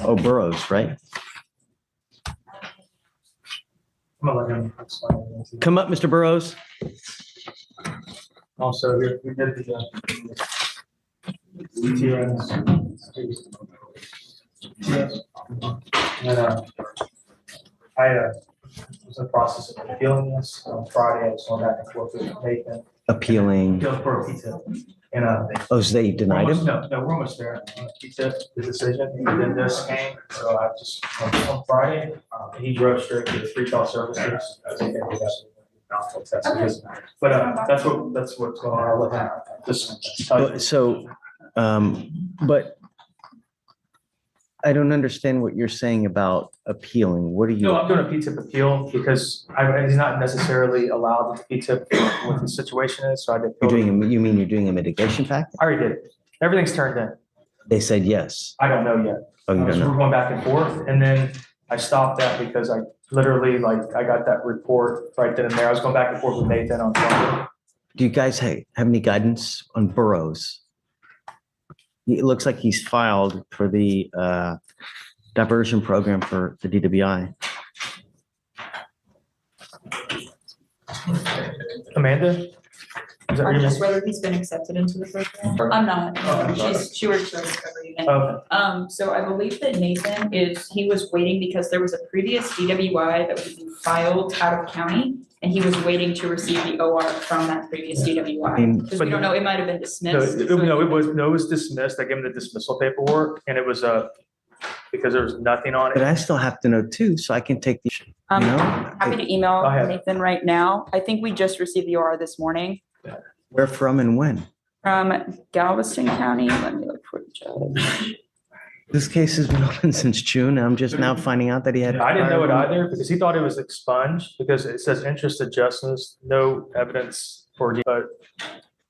Oh, Burroughs, right? I'm gonna let him explain. Come up, Mr. Burroughs. Also, we did the TNs. And I was in the process of appealing this on Friday. I was going back and forth with Nathan. Appealing. Appeal for a P-tip. And Oh, so they denied him? No, we're almost there. P-tip, the decision, and then this came. So I just on Friday, he drove straight to the pretrial services. I think that was but that's what's going on. I'll let him just tell you. So, but I don't understand what you're saying about appealing. What are you? No, I'm doing a P-tip appeal because he's not necessarily allowed to P-tip what the situation is. So I did. You mean you're doing a mitigation pact? I already did it. Everything's turned in. They said yes. I don't know yet. Oh, you don't So know. we're going back and forth, and then I stopped that because I literally I got that report right then and there. I was going back and forth with Nathan on Sunday. Do you guys have any guidance on Burroughs? It looks like he's filed for the diversion program for the DWI. Amanda? Is that your Just whether he's been accepted into the program. I'm not. Oh, sorry. She works for the recovery unit. Okay. So I believe that Nathan he was waiting because there was a previous DWI that was filed out of county, and he was waiting to receive the OR from that previous DWI. Because we don't know, it might have been dismissed. No, it was dismissed. I gave him the dismissal paperwork, and it was because there was nothing on But it. I still have to know too, so I can take the, I'm you know, happy to email Go ahead. Nathan right now. I think we just received the OR this morning where from and when. from Galveston County. Let me look for the judge. This case has been open since June. I'm just now finding out that he had. I didn't know it either because he thought it was expunged because it says interest adjustments, no evidence for, but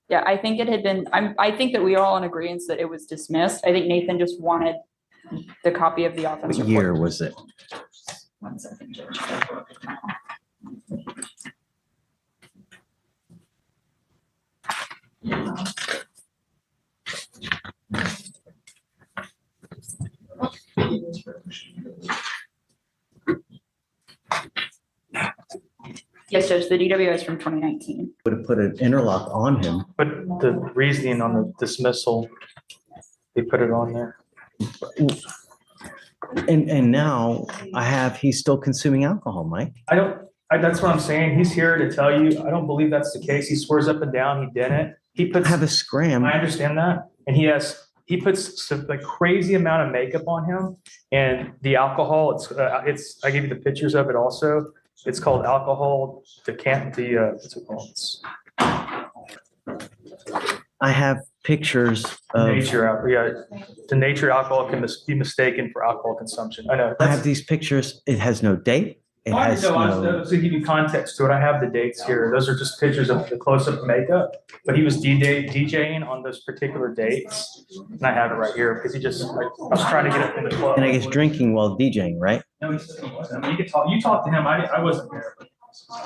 Yeah, I think it had been, I think that we are all in agreement that it was dismissed. I think Nathan just wanted the copy of the offense What report. year was it? 1 second, Judge. Yes, Judge, the DWI is from 2019. Would have put an interlock on him. but the reasoning on the dismissal, they put it on there. And now he's still consuming alcohol, Mike. That's what I'm saying. He's here to tell you, I don't believe that's the case. He swears up and down he didn't. He I puts, have a scram. I understand that. And he puts some like crazy amount of makeup on him, and the alcohol, I gave you the pictures of it also. It's called alcohol what's it called? It's I have pictures of, the nature alcohol can be mistaken for alcohol consumption. I know. I have these pictures. It has no date. It has no, To give you context to it, I have the dates here. Those are just pictures of the close-up makeup, but he was DJing on those particular dates. And I have it right here because I was trying to get it in the club. and I guess drinking while DJing, right? No, he said he wasn't. I mean, you talked to him. I wasn't there.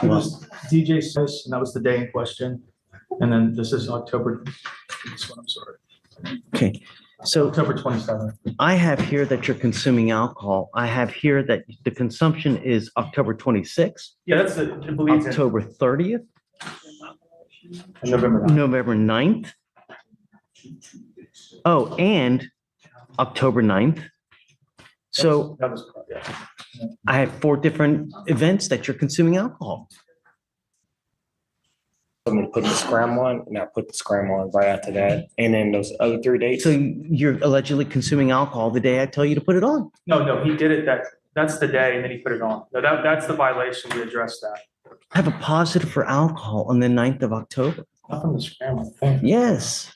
He was DJ Sis, and that was the day in question. And then this is October, this one, I'm sorry. Okay. So October 27th. I have here that you're consuming alcohol. I have here that the consumption is October 26th, Yeah, that's the, I believe in October 30th, November 9th. November 9th. Oh, and October 9th. So That was, yeah. I have 4 different events that you're consuming alcohol. I'm gonna put the scram on, and I put the scram on right after that, and then those other 3 dates. So you're allegedly consuming alcohol the day I tell you to put it on. No, he did it that's the day, and then he put it on. No, that's the violation. We addressed that. I have a positive for alcohol on the 9th of October. Not from the scram, I think. Yes.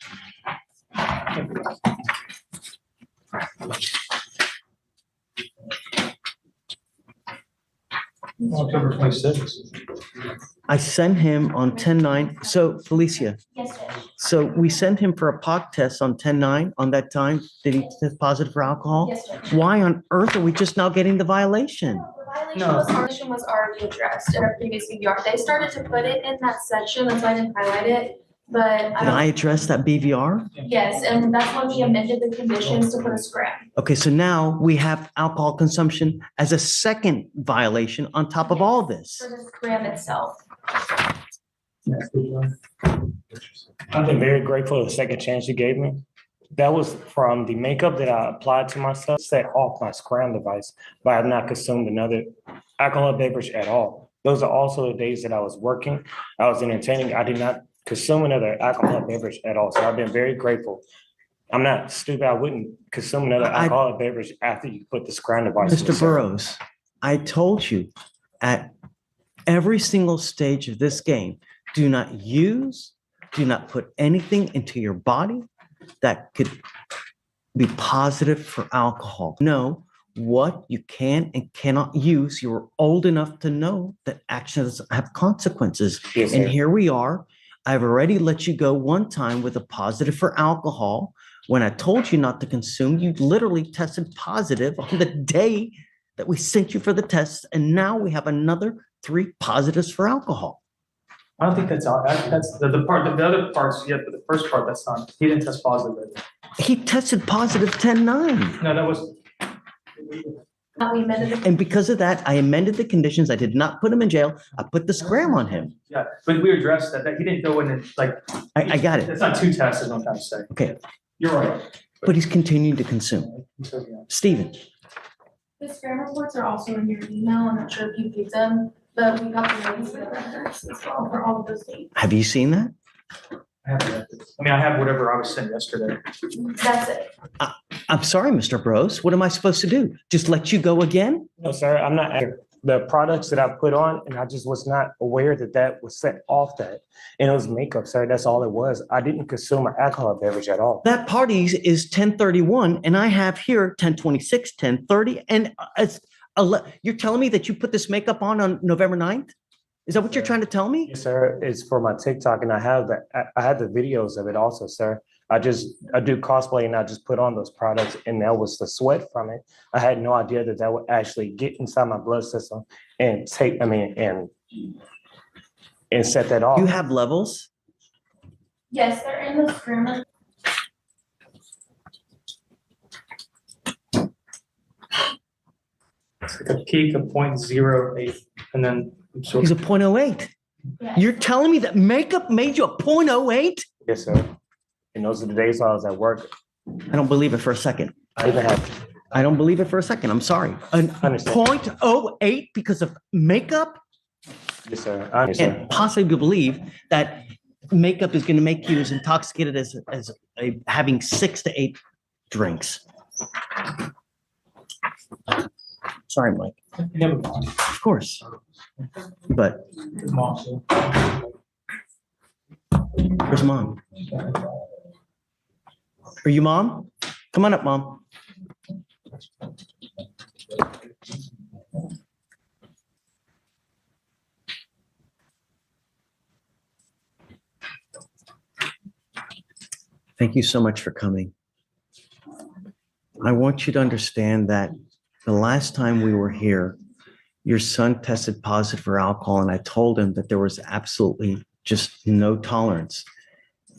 October 26th. I sent him on 10/9. So Felicia, Yes, Judge. so we sent him for a POC test on 10/9 on that time. Did he test positive for alcohol? Yes, Judge. Why on earth are we just now getting the violation? The violation was already addressed in a previous VBR. They started to put it in that section, that's why I didn't highlight it. But Can I address that BVR? yes, and that's when we amended the conditions to put a scram Okay, so now we have alcohol consumption as a second violation on top of all this. for the scram itself. I've been very grateful for the second chance you gave me. That was from the makeup that I applied to myself, set off my scram device, but I have not consumed another alcohol beverage at all. Those are also the days that I was working, I was entertaining, I did not consume another alcohol beverage at all. So I've been very grateful. I'm not stupid, I wouldn't consume another alcoholic beverage after you put the scram device. in the Mr. cell. Burrows, I told you at every single stage of this game, do not put anything into your body that could be positive for alcohol. Know what you can and cannot use. You're old enough to know that actions have consequences. Yes, And sir. here we are. I've already let you go one time with a positive for alcohol. When I told you not to consume, you literally tested positive on the day that we sent you for the test. And now we have another 3 positives for alcohol. I don't think that's all, that's the part, the other parts, yeah, but the first part, that's not, he didn't test positive. He tested positive 10-9. No, that was. We amended the And because of that, I amended the conditions. I did not put him in jail. I put the scram on him. Yeah, but we addressed that he didn't go in and like. I got it. It's not 2 tests, is what I'm trying to say. Okay, You're right. but he's continuing to consume. So, yeah. Stephen, The scram reports are also in your email. I'm not sure if you picked them, but we got the notice of the records as well for all of those dates. have you seen that? I have whatever I was sent yesterday. That's it. I'm sorry, Mr. Bros. What am I supposed to do? Just let you go again? No, sir, I'm not, the products that I put on, and I just was not aware that that was set off that. And it was makeup, sir, that's all it was. I didn't consume an alcohol beverage at all. That party is 10:31 and I have here 10:26, 10:30, and you're telling me that you put this makeup on November 9th? Is that what you're trying to tell me? Yes, sir, it's for my TikTok, and I have the videos of it also, sir. I do cosplay, and I just put on those products, and that was the sweat from it. I had no idea that that would actually get inside my blood system and and set that off. You have levels? Yes, they're in the scram. It's like a peak of 0.08 and then. So He's a 0.08. Yes. You're telling me that makeup made you a 0.08? Yes, sir. And those are the days I was at work. I don't believe it for a second. I even have, I don't believe it for a second. I'm sorry. A Understand. 0.08 because of makeup? yes, sir, I understand. And possibly believe that makeup is going to make you as intoxicated as having 6 to 8 drinks. Sorry, Mike. Of course. But where's mom? Are you mom? Come on up, mom. Thank you so much for coming. I want you to understand that the last time we were here, your son tested positive for alcohol, and I told him that there was absolutely just no tolerance.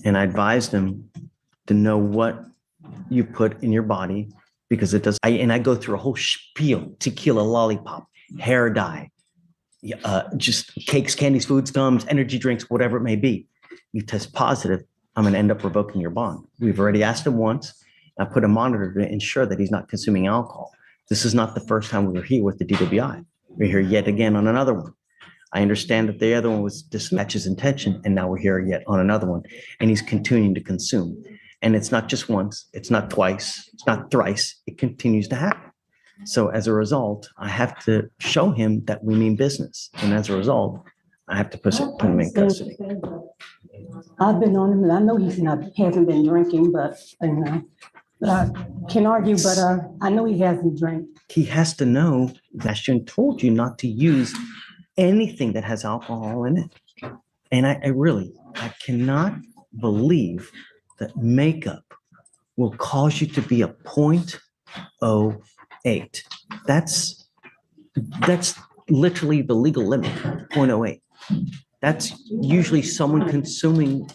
And I advised him to know what you put in your body because it does. I go through a whole spiel: tequila, lollipop, hair dye, just cakes, candies, foods, gums, energy drinks, whatever it may be. You test positive, I'm going to end up revoking your bond. We've already asked him once. I put a monitor to ensure that he's not consuming alcohol. This is not the first time we were here with the DWI. We're here yet again on another one. I understand that the other one was dispatch his intention, and now we're here yet on another one, and he's continuing to consume. And it's not just once, it's not twice, it's not thrice, it continues to happen. So as a result, I have to show him that we mean business. And as a result, I have to put him in custody. I've been on him, and I know hasn't been drinking, but, I can't argue, but, I know he hasn't drank. He has to know that I told you not to use anything that has alcohol in it. And I cannot believe that makeup will cause you to be a 0.08. That's literally the legal limit, 0.08. That's usually someone consuming,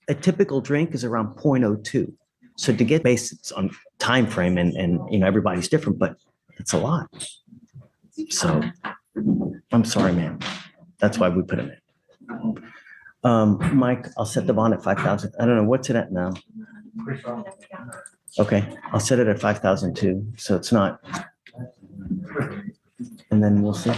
a typical drink is around 0.02. So to get based on time frame and everybody's different, but it's a lot. So I'm sorry, ma'am. That's why we put him in. Mike, I'll set the bond at 5,000. I don't know, what's it at now? Okay, I'll set it at 5,000 too. So it's not. And then we'll see,